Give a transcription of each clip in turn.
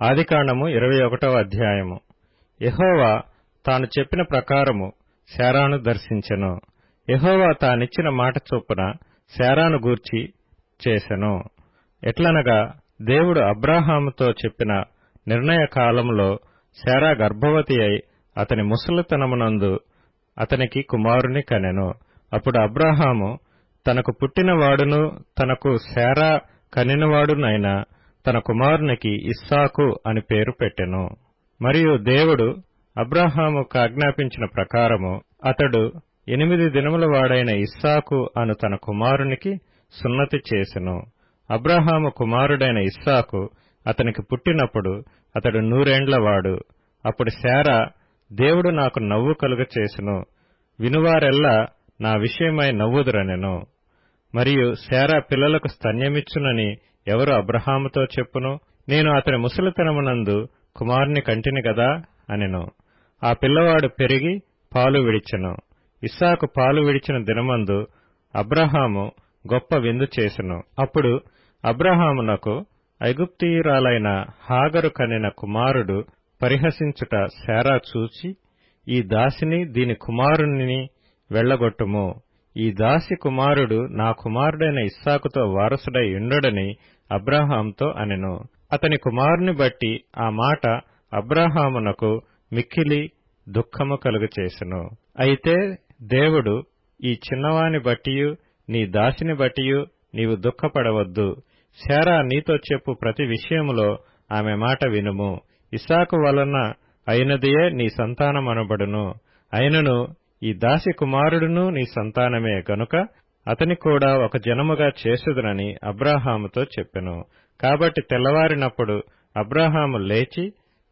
ఆదికాండము 21వ అధ్యాయము. యెహోవా తాను చెప్పిన ప్రకారము శారాను దర్శించెను. యెహోవా తానిచ్చిన మాట చొప్పున శారాను గూర్చి చేసెను. ఎట్లనగా దేవుడు అబ్రాహాముతో చెప్పిన నిర్ణయ కాలంలో శారా గర్భవతి అయి అతని ముసలితనమునందు అతనికి కుమారుని కనెను. అప్పుడు అబ్రాహాము తనకు పుట్టినవాడును తనకు శారా కనినవాడునైన తన కుమారునికి ఇస్సాకు అని పేరు పెట్టెను. మరియు దేవుడు అబ్రాహాముకు ఆజ్ఞాపించిన ప్రకారము అతడు 8 దినముల వాడైన ఇస్సాకు అను తన కుమారునికి సున్నతి చేసెను. అబ్రాహాము కుమారుడైన ఇస్సాకు అతనికి పుట్టినప్పుడు అతడు 100 ఏండ్లవాడు. అప్పుడు శారా, దేవుడు నాకు నవ్వు కలుగచేసెను, వినువారెల్లా నా విషయమై నవ్వుదురనెను. మరియు శారా పిల్లలకు స్తన్యమిచ్చునని ఎవరు అబ్రాహాముతో చెప్పును? నేను అతని ముసలితనమునందు కుమారుని కంటిని గదా అనెను. ఆ పిల్లవాడు పెరిగి పాలు విడిచెను. ఇస్సాకు పాలు విడిచిన దినమందు అబ్రాహాము గొప్ప విందు చేసెను. అప్పుడు అబ్రాహామునకు ఐగుప్తీయురాలైన హాగరు కనిన కుమారుడు పరిహసించుట శారా చూచి, ఈ దాసిని దీని కుమారుని వెళ్లగొట్టుము, ఈ దాసి కుమారుడు నా కుమారుడైన ఇస్సాకుతో వారసుడై ఉండడని అబ్రాహాముతో అనెను. అతని కుమారుని బట్టి ఆ మాట అబ్రాహామునకు మిక్కిలి దుఃఖము కలుగచేసెను. అయితే దేవుడు, ఈ చిన్నవాని బట్టియు నీ దాసిని బట్టియు నీవు దుఃఖపడవద్దు. శారా నీతో చెప్పు ప్రతి విషయములో ఆమె మాట వినుము. ఇస్సాకు వలన అయినదియే నీ సంతానమనబడును. అయినను ఈ దాసి కుమారుడును నీ సంతానమే గనుక అతని కూడా ఒక జనముగా చేసేదనని అబ్రాహాముతో చెప్పెను. కాబట్టి తెల్లవారినప్పుడు అబ్రాహాము లేచి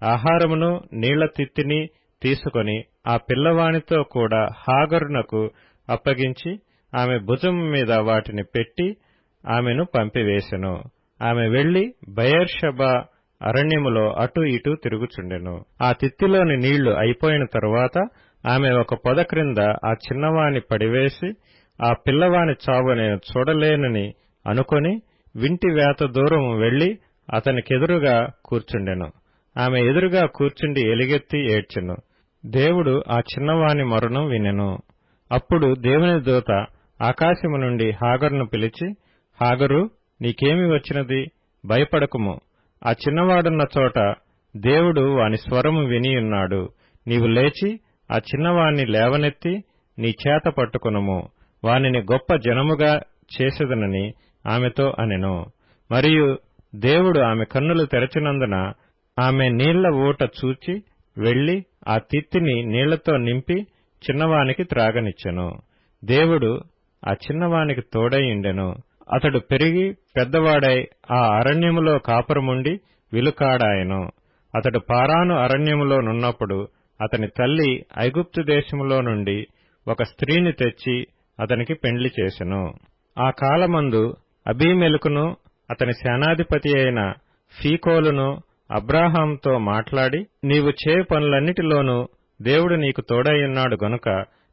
ఆహారమును నీళ్ల తిత్తిని తీసుకొని ఆ పిల్లవానితో కూడా హాగరునకు అప్పగించి ఆమె భుజము మీద వాటిని పెట్టి ఆమెను పంపివేసెను. ఆమె వెళ్లి బెయేర్షెబా అరణ్యములో అటూ ఇటూ తిరుగుచుండెను. ఆ తిత్తిలోని నీళ్లు అయిపోయిన తరువాత ఆమె ఒక పొద క్రింద ఆ చిన్నవాని పడివేసి, ఆ పిల్లవాని చావు నేను చూడలేనని అనుకొని వింటి వేత దూరము వెళ్లి అతనికెదురుగా కూర్చుండెను. ఆమె ఎదురుగా కూర్చుండి ఎలుగెత్తి ఏడ్చెను. దేవుడు ఆ చిన్నవాని మరణం వినెను. అప్పుడు దేవుని దూత ఆకాశము నుండి హాగరును పిలిచి, హాగరు, నీకేమి వచ్చినది? భయపడకుము. ఆ చిన్నవాడున్న చోట దేవుడు వాని స్వరము వినియున్నాడు. నీవు లేచి ఆ చిన్నవాణ్ణి లేవనెత్తి నీ చేత పట్టుకొనుము, వానిని గొప్ప జనముగా చేసెదనని ఆమెతో అనెను. మరియు దేవుడు ఆమె కన్నులు తెరచినందున ఆమె నీళ్ల ఊట చూచి వెళ్లి ఆ తిత్తిని నీళ్లతో నింపి చిన్నవానికి త్రాగనిచ్చెను. దేవుడు ఆ చిన్నవానికి తోడైయుండెను. అతడు పెరిగి పెద్దవాడై ఆ అరణ్యములో కాపురముండి విలుకాడాయెను. అతడు పారాను అరణ్యములో నున్నప్పుడు అతని తల్లి ఐగుప్తు దేశములో నుండి ఒక స్త్రీని తెచ్చి అతనికి పెండ్లి చేసెను. ఆ కాలమందు అబీమెలకును అతని సేనాధిపతి అయిన ఫీకోలును అబ్రాహాముతో మాట్లాడి, నీవు చేయు పనులన్నిటిలోనూ దేవుడు నీకు తోడైయున్నాడు గనుక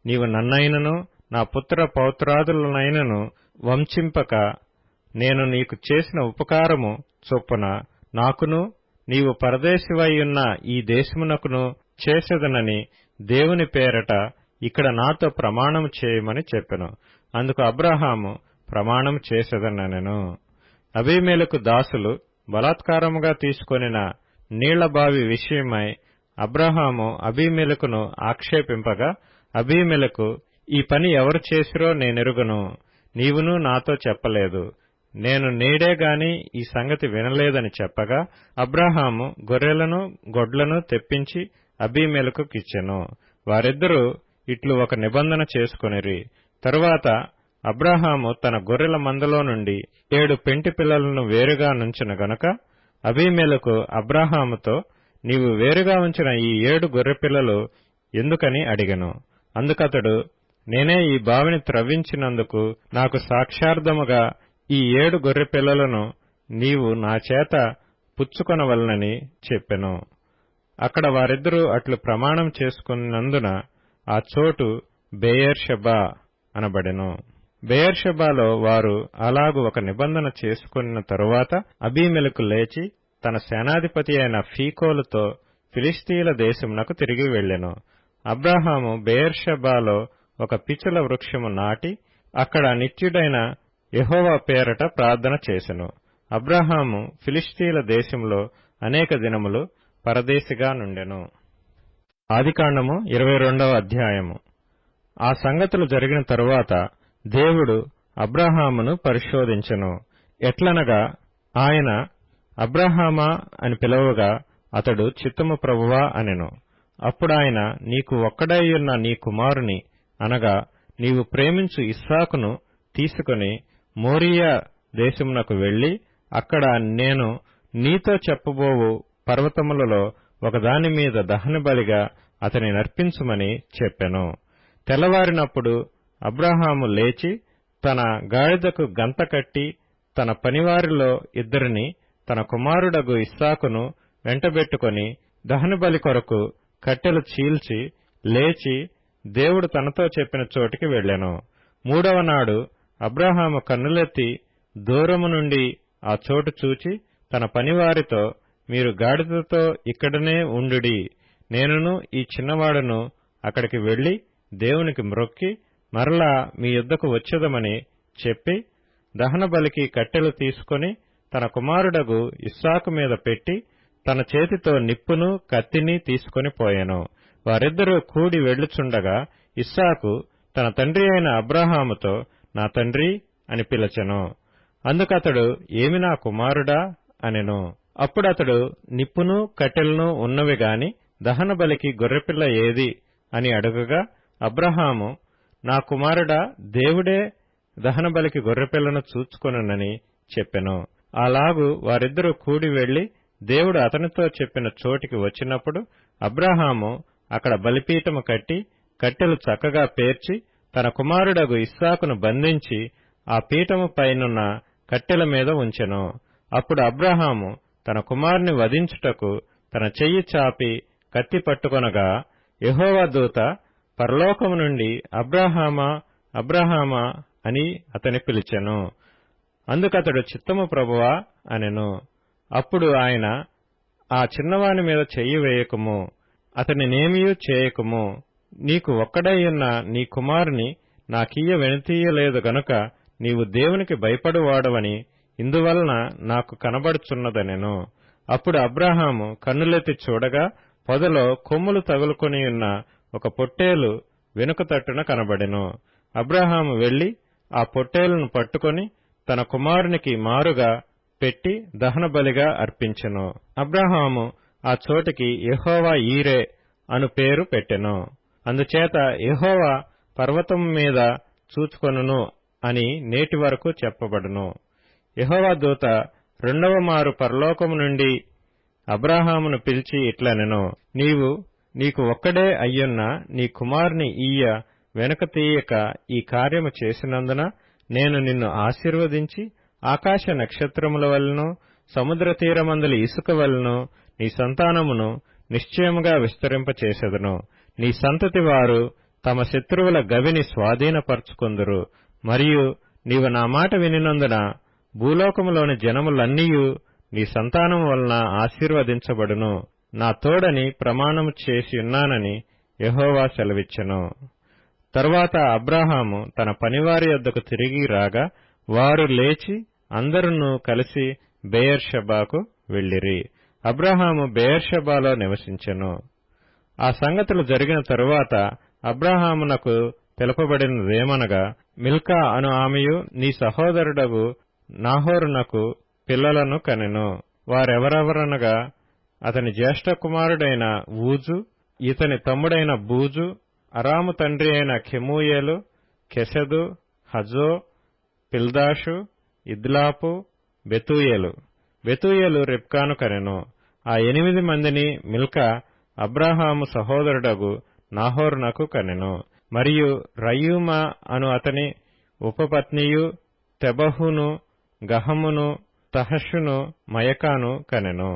నీవు నన్నైనను నా పుత్ర పౌత్రాదులనైనను వంచింపక నేను నీకు చేసిన ఉపకారము చొప్పున నాకును నీవు పరదేశివైయున్న ఈ దేశమునకును చేసెదనని దేవుని పేరట ఇక్కడ నాతో ప్రమాణం చేయమని చెప్పెను. అందుకు అబ్రాహాము ప్రమాణం చేసెదనెను. అబీమెలెకు దాసులు బలాత్కారముగా తీసుకొనిన నీళ్లబావి విషయమై అబ్రాహాము అబీమెలెకును ఆక్షేపింపగా, అబీమెలెకు, ఈ పని ఎవరు చేసిరో నేనెరుగను, నీవును నాతో చెప్పలేదు, నేను నేడేగాని ఈ సంగతి వినలేదని చెప్పగా, అబ్రాహాము గొర్రెలను గొడ్లను తెప్పించి అబీమెలెకుకిచ్చెను. వారిద్దరూ ఇట్లు ఒక నిబంధన చేసుకొనిరి. తరువాత అబ్రాహాము తన గొర్రెల మందలో నుండి 7 పెంటి పిల్లలను వేరుగా నుంచెను గనుక అబీమెలెకు అబ్రాహాముతో, నీవు వేరుగా ఉంచిన ఈ 7 గొర్రెపిల్లలు ఎందుకని అడిగెను. అందుకతడు, నేనే ఈ బావిని త్రవ్వించినందుకు నాకు సాక్షార్థముగా ఈ 7 గొర్రెపిల్లలను నీవు నా చేత పుచ్చుకొనవలనని చెప్పెను. అక్కడ వారిద్దరూ అట్లు ప్రమాణం చేసుకున్నందున ఆ చోటు బెయేర్షెబా అనబడెను. బెయేర్షెబాలో వారు అలాగు ఒక నిబంధన చేసుకున్న తరువాత అబీమెలెకు లేచి తన సేనాధిపతి అయిన ఫీకోలుతో ఫిలిష్తీయుల దేశమునకు తిరిగి వెళ్ళెను. అబ్రాహాము బెయేర్షెబాలో ఒక పిచుల వృక్షము నాటి అక్కడ నిత్యుడైన యెహోవా పేరట ప్రార్థన చేసెను. అబ్రాహాము ఫిలిష్తీయుల దేశంలో అనేక దినములు పరదేశిగా నుండెను. ఆదికాండము 22వ అధ్యాయము. ఆ సంగతులు జరిగిన తరువాత దేవుడు అబ్రాహామును పరిశోధించెను. ఎట్లనగా ఆయన అబ్రాహామా అని పిలవగా అతడు చిత్తము ప్రభువా అనెను. అప్పుడాయన నీకు ఒక్కడైయున్న నీ కుమారుని అనగా నీవు ప్రేమించు ఇస్సాకును తీసుకుని మోరియా దేశమునకు వెళ్లి అక్కడ నేను నీతో చెప్పబోవు పర్వతములలో ఒకదాని మీద దహనబలిగా అతని నర్పించుమని చెప్పెను. తెల్లవారినప్పుడు అబ్రాహాము లేచి తన గాడిదకు గంత కట్టి తన పనివారిలో ఇద్దరిని తన కుమారుడగు ఇస్సాకును వెంటబెట్టుకుని దహనబలి కొరకు కట్టెలు చీల్చి లేచి దేవుడు తనతో చెప్పిన చోటికి వెళ్ళెను. మూడవ నాడు అబ్రాహాము కన్నులెత్తి దూరము నుండి ఆ చోటు చూచి తన పనివారితో, మీరు గాడిదతో ఇక్కడనే ఉండుడి, నేనును ఈ చిన్నవాడును అక్కడికి వెళ్లి దేవునికి మ్రొక్కి మరలా మీ యొద్దకు వచ్చేదమని చెప్పి దహనబలికి కట్టెలు తీసుకుని తన కుమారుడగు ఇస్సాకు మీద పెట్టి తన చేతితో నిప్పును కత్తిని తీసుకుని పోయెను. వారిద్దరూ కూడి వెళ్ళుచుండగా ఇస్సాకు తన తండ్రి అయిన అబ్రాహాముతో, నా తండ్రి అని పిలచెను. అందుకతడు, ఏమి నా కుమారుడా అనెను. అప్పుడతడు, నిప్పును కట్టెలను ఉన్నవి గాని దహనబలికి గొర్రెపిల్ల ఏది అని అడుగగా అబ్రాహాము, నా కుమారుడా, దేవుడే దహనబలికి గొర్రెపిల్లను చూచుకొనునని చెప్పెను. అలాగు వారిద్దరూ కూడి వెళ్లి దేవుడు అతనితో చెప్పిన చోటికి వచ్చినప్పుడు అబ్రాహాము అక్కడ బలిపీఠము కట్టి కట్టెలు చక్కగా పేర్చి తన కుమారుడగు ఇస్సాకును బంధించి ఆ పీఠము పైనున్న కట్టెల మీద ఉంచెను. అప్పుడు అబ్రాహాము తన కుమారుని వధించుటకు తన చెయ్యి చాపి కత్తి పట్టుకొనగా యెహోవా దూత పరలోకము నుండి అబ్రాహామా అబ్రాహామా అని అతని పిలిచెను. అందుకతడు, చిత్తము ప్రభువా అనెను. అప్పుడు ఆయన, ఆ చిన్నవాని మీద చెయ్యి వేయకుము, అతనినేమియూ చేయకుము, నీకు ఒక్కడైయున్న నీ కుమారుని నాకియ్య వెనుతీయలేదు గనుక నీవు దేవునికి భయపడువాడవని ఇందువలన నాకు కనబడుచున్నదనెను. అప్పుడు అబ్రాహాము కన్నులెత్తి చూడగా పొదలో కొమ్ములు తగులుకొనియున్న ఒక పొట్టేలు వెనుక తట్టున కనబడెను. అబ్రాహాము వెళ్లి ఆ పొట్టేలును పట్టుకొని తన కుమారునికి మారుగా పెట్టి దహనబలిగా అర్పించెను. అబ్రాహాము ఆ చోటికి యెహోవా ఈరే అను పేరు పెట్టెను. అందుచేత యెహోవా పర్వతము మీద చూచుకొనును అని నేటి వరకు చెప్పబడును. యెహోవా దూత రెండవ మారు పరలోకము నుండి అబ్రాహామును పిలిచి ఇట్లనెను, నీకు ఒక్కడే అయ్యున్న నీ కుమారుని ఈయ వెనుక తీయక ఈ కార్యము చేసినందున నేను నిన్ను ఆశీర్వదించి ఆకాశ నక్షత్రముల వలెను సముద్ర తీరమందలి ఇసుక వలెను నీ సంతానమును నిశ్చయముగా విస్తరింపచేసెదను. నీ సంతతి వారు తమ శత్రువుల గవిని స్వాధీనపరచుకొందురు. మరియు నీవు నా మాట వినినందున భూలోకములోని జనములన్నీయు నీ సంతానము వలన ఆశీర్వదించబడును. నా తోడని ప్రమాణము చేసియున్నానని యెహోవా సెలవిచ్చెను. తరువాత అబ్రాహాము తన పనివారి యొద్దకు తిరిగి రాగా వారు లేచి అందరును కలిసి బెయేర్షెబాకు వెళ్ళిరి. అబ్రాహాము బెయేర్షెబాలో నివసించెను. ఆ సంగతులు జరిగిన తరువాత అబ్రాహామునకు తెలుపబడినదేమనగా, మిల్కా అను ఆమెయు నీ సహోదరుడగు నాహోరునకు పిల్లలను కనెను. వారెవరెవరనగా అతని జ్యేష్ఠ కుమారుడైన ఊజు, ఇతని తమ్ముడైన బూజు, అరాము తండ్రి అయిన కెమూయేలు, కెసెదు, హజో, పిల్దాషు, ఇద్లాపు, బెతూయేలు. బెతూయేలు రిబ్కాను కనెను. ఆ 8 మందిని మిల్కా అబ్రాహాము సహోదరుడగు నాహోరునకు కనెను. మరియు రయూమా అను అతని ఉపపత్నియు తెబహును, గహమును, తహషును, మయకాను కనెను.